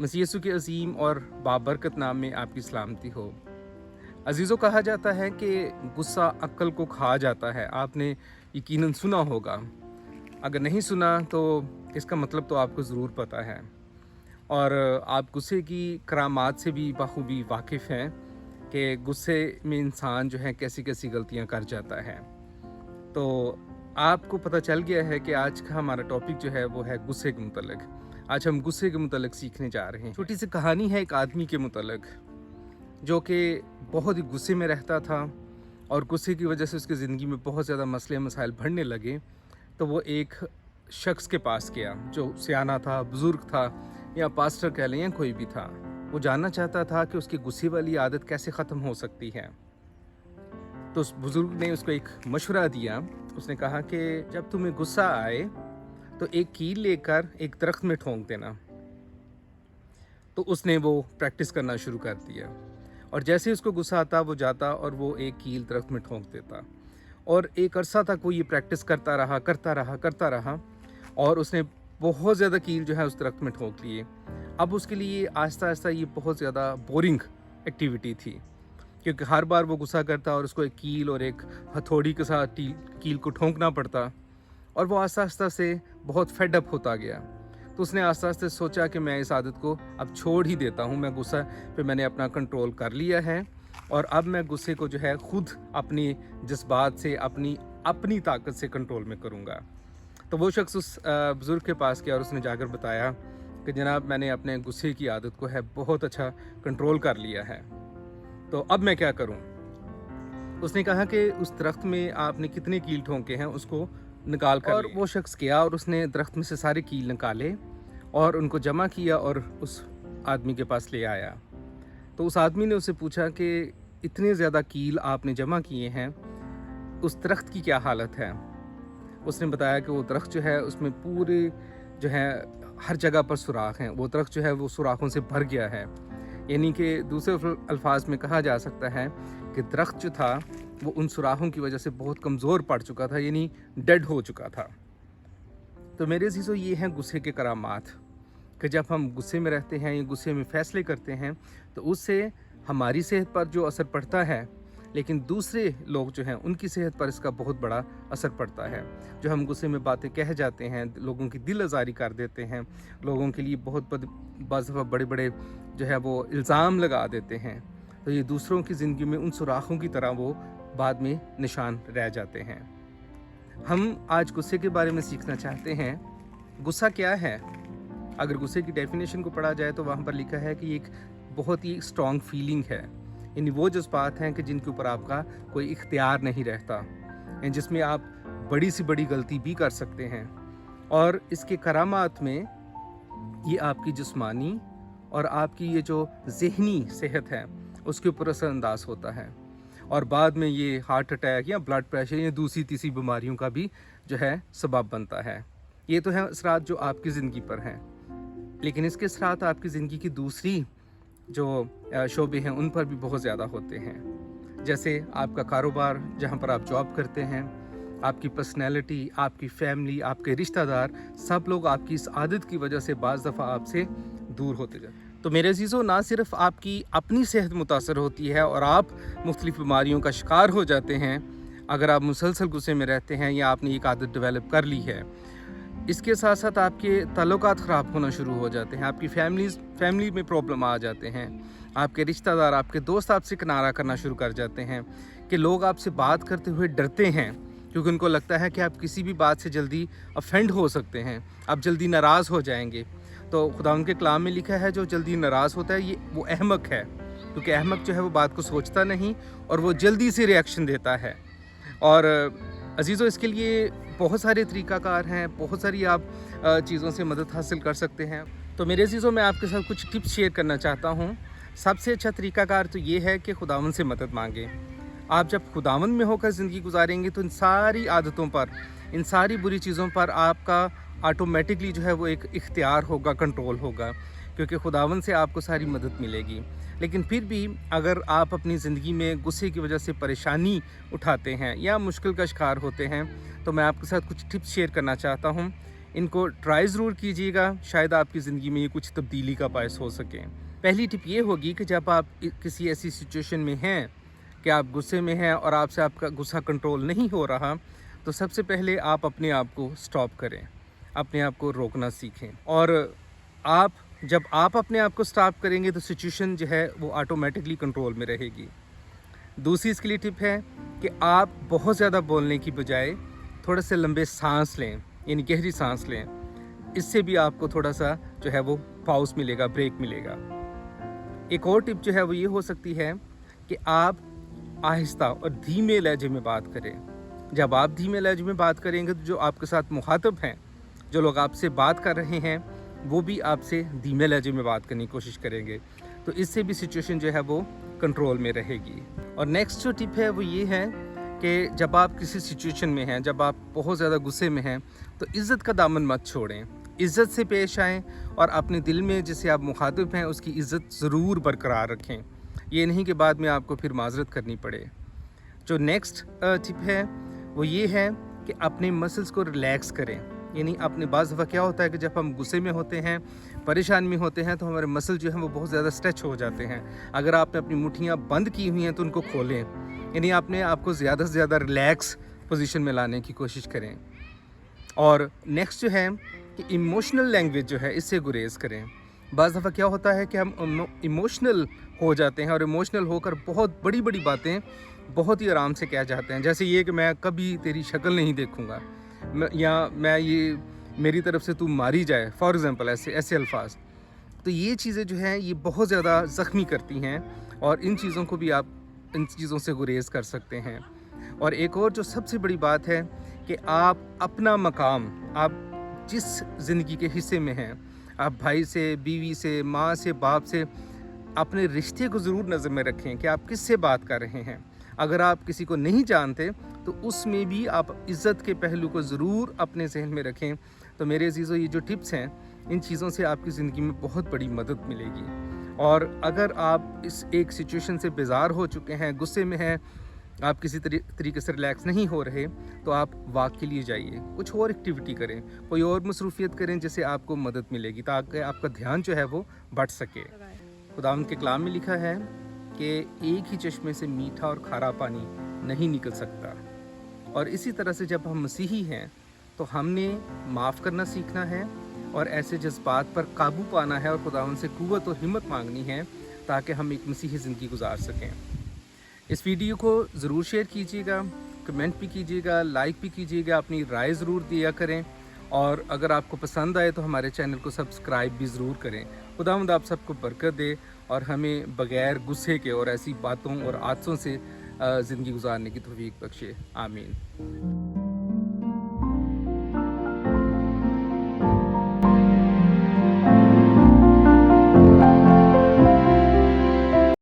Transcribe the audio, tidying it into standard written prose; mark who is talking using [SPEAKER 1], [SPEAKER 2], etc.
[SPEAKER 1] मसीह यीशु के अजीम और बाबरकत नाम में आपकी सलामती हो। अजीज़ों, कहा जाता है कि गुस्सा अक्ल को खा जाता है। आपने यकीनन सुना होगा। अगर नहीं सुना तो इसका मतलब तो आपको ज़रूर पता है। और आप गुस्से की करामात से भी बखूबी वाकिफ़ हैं कि गुस्से में इंसान जो है कैसी कैसी गलतियां कर जाता है। तो आपको पता चल गया है कि आज का हमारा टॉपिक जो है वो है गुस्से के मुतल्लिक। आज हम गुस्से के मुतल्लिक सीखने जा रहे हैं। छोटी सी कहानी है एक आदमी के मुतल्लिक जो कि बहुत ही गुस्से में रहता था और गुस्से की वजह से उसकी ज़िंदगी में बहुत ज़्यादा मसले मसाइल बढ़ने लगे। तो वो एक शख्स के पास गया जो सियाना था, बुज़ुर्ग था, या पास्टर कह लें या कोई भी था। वो जानना चाहता था कि उसकी गुस्से वाली आदत कैसे ख़त्म हो सकती है। तो उस बुज़ुर्ग ने उसको एक मशवरा दिया। उसने कहा कि जब तुम्हें गुस्सा आए तो एक कील लेकर एक दरख्त में ठोंक देना। तो उसने वो प्रैक्टिस करना शुरू कर दिया और जैसे ही उसको गुस्सा आता वो जाता और वो एक कील दरख्त में ठोंक देता। और एक अरसा तक वो ये प्रैक्टिस करता रहा और उसने बहुत ज़्यादा कील जो है उस दरख्त में ठोंक लिए। अब उसके लिए आहिस्ता आहिस्ता ये बहुत ज़्यादा बोरिंग एक्टिविटी थी, क्योंकि हर बार वो गुस्सा करता और उसको एक कील और एक हथौड़ी के साथ कील को ठोंकना पड़ता और वो आस्ता आस्ता से बहुत फेड अप होता गया। तो उसने आस्ता आस्ता सोचा कि मैं इस आदत को अब छोड़ ही देता हूँ। मैं गुस्सा पे मैंने अपना कंट्रोल कर लिया है और अब मैं गुस्से को जो है ख़ुद अपनी जज्बात से अपनी ताकत से कंट्रोल में करूँगा। तो वो शख्स उस बुज़ुर्ग के पास गया और उसने जाकर बताया कि जनाब, मैंने अपने गुस्से की आदत को है बहुत अच्छा कंट्रोल कर लिया है, तो अब मैं क्या करूँ। उसने कहा कि उस दरख्त में आपने कितने कील ठोंके हैं उसको निकाल कर। और वो शख्स गया और उसने दरख्त में से सारे कील निकाले और उनको जमा किया और उस आदमी के पास ले आया। तो उस आदमी ने उससे पूछा कि इतने ज़्यादा कील आपने जमा किए हैं, उस दरख्त की क्या हालत है। उसने बताया कि वो दरख्त जो है उसमें पूरे जो है हर जगह पर सुराख हैं। वो दरख्त जो है वो सुराखों से भर गया है। यानी कि दूसरे अल्फाज में कहा जा सकता है कि दरख्त जो था वो उन सुराखों की वजह से बहुत कमज़ोर पड़ चुका था, यानी डेड हो चुका था। तो मेरे अज़ीज़ों, ये हैं गुस्से के करामात कि जब हम गुस्से में रहते हैं या गुस्से में फ़ैसले करते हैं तो उससे हमारी सेहत पर जो असर पड़ता है, लेकिन दूसरे लोग जो हैं उनकी सेहत पर इसका बहुत बड़ा असर पड़ता है। जो हम गुस्से में बातें कह जाते हैं, लोगों की दिल आज़ारी कर देते हैं, लोगों के लिए बहुत बाज़ दफ़ा बड़े बड़े जो है वो इल्ज़ाम लगा देते हैं, तो ये दूसरों की ज़िंदगी में उन सुराखों की तरह वो बाद में निशान रह जाते हैं। हम आज गुस्से के बारे में सीखना चाहते हैं। गुस्सा क्या है? अगर गुस्से की डेफिनेशन को पढ़ा जाए तो वहाँ पर लिखा है कि एक बहुत ही स्ट्रॉन्ग फीलिंग है, यानी वो जज्बात हैं कि जिनके ऊपर आपका कोई इख्तियार नहीं रहता, जिसमें आप बड़ी से बड़ी गलती भी कर सकते हैं। और इसके करामात में ये आपकी जिस्मानी और आपकी ये जो ज़हनी सेहत है उसके ऊपर असरअंदाज होता है और बाद में ये हार्ट अटैक या ब्लड प्रेशर या दूसरी तीसरी बीमारियों का भी जो है सबब बनता है। ये तो है असरात जो आपकी ज़िंदगी पर हैं, लेकिन इसके असरात आपकी ज़िंदगी की दूसरी जो शोबे हैं उन पर भी बहुत ज़्यादा होते हैं। जैसे आपका कारोबार, जहाँ पर आप जॉब करते हैं, आपकी पर्सनैलिटी, आपकी फैमिली, आपके रिश्तेदार, सब लोग आपकी इस आदत की वजह से बाज़ दफ़ा आपसे दूर होते जाते हैं। तो मेरे अज़ीज़ों, ना सिर्फ आपकी अपनी सेहत मुतासर होती है और आप मुख्तलिफ़ बीमारियों का शिकार हो जाते हैं अगर आप मुसलसल गुस्से में रहते हैं या आपने एक आदत डेवलप कर ली है, इसके साथ साथ आपके ताल्लुकात ख़राब होना शुरू हो जाते हैं, आपकी फैमिली में प्रॉब्लम आ जाते हैं, आपके रिश्तेदार, आपके दोस्त आपसे किनारा करना शुरू कर जाते हैं कि लोग आपसे बात करते हुए डरते हैं क्योंकि उनको लगता है कि आप किसी भी बात से जल्दी ऑफेंड हो सकते हैं, आप जल्दी नाराज़ हो जाएंगे। तो खुदावंद के कलाम में लिखा है जो जल्दी नाराज़ होता है वो अहमक है, क्योंकि अहमक जो है वो बात को सोचता नहीं और वो जल्दी से रिएक्शन देता है। और अज़ीज़ों, इसके लिए बहुत सारे तरीक़ाकार हैं, बहुत सारी आप चीज़ों से मदद हासिल कर सकते हैं। तो मेरे अज़ीज़ों, मैं आपके साथ कुछ टिप्स शेयर करना चाहता हूँ। सबसे अच्छा तरीक़ाकार तो ये है कि खुदावंद से मदद मांगें। आप जब खुदावंद में होकर ज़िंदगी गुजारेंगे तो इन सारी आदतों पर, इन सारी बुरी चीज़ों पर आपका ऑटोमेटिकली जो है वो एक इख्तियार होगा, कंट्रोल होगा, क्योंकि खुदावंद से आपको सारी मदद मिलेगी। लेकिन फिर भी अगर आप अपनी ज़िंदगी में गुस्से की वजह से परेशानी उठाते हैं या मुश्किल का शिकार होते हैं तो मैं आपके साथ कुछ टिप्स शेयर करना चाहता हूँ। इनको ट्राई ज़रूर कीजिएगा, शायद आपकी ज़िंदगी में ये कुछ तब्दीली का बायस हो सके। पहली टिप ये होगी कि जब आप किसी ऐसी सिचुएशन में हैं कि आप गुस्से में हैं और आपसे आपका गुस्सा कंट्रोल नहीं हो रहा, तो सबसे पहले आप अपने आप को स्टॉप करें, अपने आप को रोकना सीखें। और जब आप अपने आप को स्टॉप करेंगे तो सिचुएशन जो है वो ऑटोमेटिकली कंट्रोल में रहेगी। दूसरी इसके लिए टिप है कि आप बहुत ज़्यादा बोलने की बजाय थोड़े से लंबे सांस लें, यानी गहरी सांस लें। इससे भी आपको थोड़ा सा जो है वो पॉज मिलेगा, ब्रेक मिलेगा। एक और टिप जो है वो ये हो सकती है कि आप आहिस्ता और धीमे लहजे में बात करें। जब आप धीमे लहजे में बात करेंगे तो जो आपके साथ मुखातब हैं, जो लोग आपसे बात कर रहे हैं, वो भी आपसे धीमे लहजे में बात करने की कोशिश करेंगे। तो इससे भी सिचुएशन जो है वो कंट्रोल में रहेगी। और नेक्स्ट जो टिप है वो ये है कि जब आप किसी सिचुएशन में हैं, जब आप बहुत ज़्यादा गुस्से में हैं, तो इज़्ज़त का दामन मत छोड़ें, इज़्ज़त से पेश आएँ और अपने दिल में जिसे आप मुखातिब हैं उसकी इज़्ज़त ज़रूर बरकरार रखें। ये नहीं कि बाद में आपको फिर माजरत करनी पड़े। जो नेक्स्ट टिप है वो ये है कि अपने मसल्स को रिलैक्स करें। यानी अपने बाज़ दफ़ा क्या होता है कि जब हम गुस्से में होते हैं, परेशान में होते हैं, तो हमारे मसल जो हैं वो बहुत ज़्यादा स्ट्रेच हो जाते हैं। अगर आपने अपनी मुट्ठियाँ बंद की हुई हैं तो उनको खोलें, यानी आपने आपको ज़्यादा से ज़्यादा रिलैक्स पोजीशन में लाने की कोशिश करें। और नेक्स्ट जो है कि इमोशनल लैंग्वेज जो है इससे गुरेज करें। बाज़ दफ़ा क्या होता है कि हम इमोशनल हो जाते हैं और इमोशनल होकर बहुत बड़ी बड़ी बातें बहुत ही आराम से कह जाते हैं, जैसे ये कि मैं कभी तेरी शक्ल नहीं देखूँगा, मैं ये मेरी तरफ से तू मारी जाए, फॉर एग्ज़ाम्पल ऐसे अल्फाज। तो ये चीज़ें जो हैं ये बहुत ज़्यादा ज़ख्मी करती हैं और इन चीज़ों को भी आप इन चीज़ों से गुरेज कर सकते हैं। और एक और जो सबसे बड़ी बात है कि आप अपना मकाम, आप जिस ज़िंदगी के हिस्से में हैं, आप भाई से, बीवी से, माँ से, बाप से, अपने रिश्ते को ज़रूर नज़र में रखें कि आप किससे बात कर रहे हैं। अगर आप किसी को नहीं जानते तो उसमें भी आप इज़्ज़त के पहलू को ज़रूर अपने जहन में रखें। तो मेरे अज़ीज़ों, ये जो टिप्स हैं, इन चीज़ों से आपकी ज़िंदगी में बहुत बड़ी मदद मिलेगी। और अगर आप इस एक सिचुएशन से बेजार हो चुके हैं, गुस्से में हैं, आप किसी तरीके से रिलैक्स नहीं हो रहे, तो आप वॉक के लिए जाइए, कुछ और एक्टिविटी करें, कोई और मसरूफियत करें जिससे आपको मदद मिलेगी, ताकि आपका ध्यान जो है वो बढ़ सके। खुदावंद के कलाम में लिखा है कि एक ही चश्मे से मीठा और खारा पानी नहीं निकल सकता। और इसी तरह से जब हम मसीही हैं तो हमने माफ़ करना सीखना है और ऐसे जज्बात पर काबू पाना है और खुदावंद से क़ुव्वत और हिम्मत मांगनी है ताकि हम एक मसीही ज़िंदगी गुजार सकें। इस वीडियो को ज़रूर शेयर कीजिएगा, कमेंट भी कीजिएगा, लाइक भी कीजिएगा, अपनी राय ज़रूर दिया करें। और अगर आपको पसंद आए तो हमारे चैनल को सब्सक्राइब भी ज़रूर करें। खुदावंद आप सबको बरकत दे और हमें बग़ैर गुस्से के और ऐसी बातों और आदतों से ज़िंदगी गुजारने की तौफीक बख्शे। आमीन।